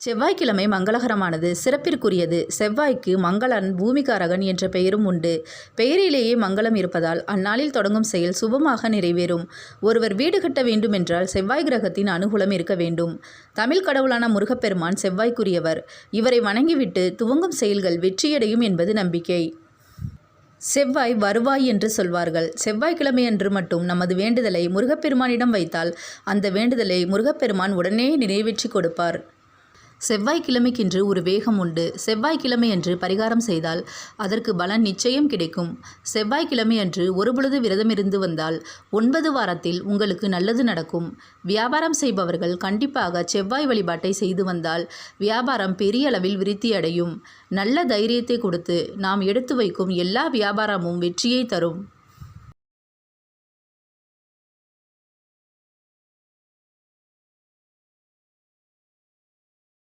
செவ்வாய்க்கிழமை மங்களகரமானது, சிறப்பிற்குரியது. செவ்வாய்க்கு மங்களன், பூமிகாரகன் என்ற பெயரும் உண்டு. பெயரிலேயே மங்களம் இருப்பதால் அந்நாளில் தொடங்கும் செயல் சுபமாக நிறைவேறும். ஒருவர் வீடு கட்ட வேண்டுமென்றால் செவ்வாய் கிரகத்தின் அனுகூலம் இருக்க வேண்டும். தமிழ் கடவுளான முருகப்பெருமான் செவ்வாய்க்குரியவர். இவரை வணங்கிவிட்டு துவங்கும் செயல்கள் வெற்றியடையும் என்பது நம்பிக்கை. செவ்வாய் வருவாய் என்று சொல்வார்கள். செவ்வாய்க்கிழமையன்று மட்டும் நமது வேண்டுதலை முருகப்பெருமானிடம் வைத்தால் அந்த வேண்டுதலை முருகப்பெருமான் உடனே நிறைவேற்றி கொடுப்பார். செவ்வாய்க்கிழமைக்கென்று ஒரு வேகம் உண்டு. செவ்வாய்க்கிழமையன்று பரிகாரம் செய்தால் அதற்கு பலன் நிச்சயம் கிடைக்கும். செவ்வாய்க்கிழமையன்று ஒருபொழுது விரதமிருந்து வந்தால் 9 வாரத்தில் உங்களுக்கு நல்லது நடக்கும். வியாபாரம் செய்பவர்கள் கண்டிப்பாக செவ்வாய் வழிபாட்டை செய்து வந்தால் வியாபாரம் பெரிய அளவில் விருத்தியடையும். நல்ல தைரியத்தை கொடுத்து நாம் எடுத்து வைக்கும் எல்லா வியாபாரமும் வெற்றியை தரும்.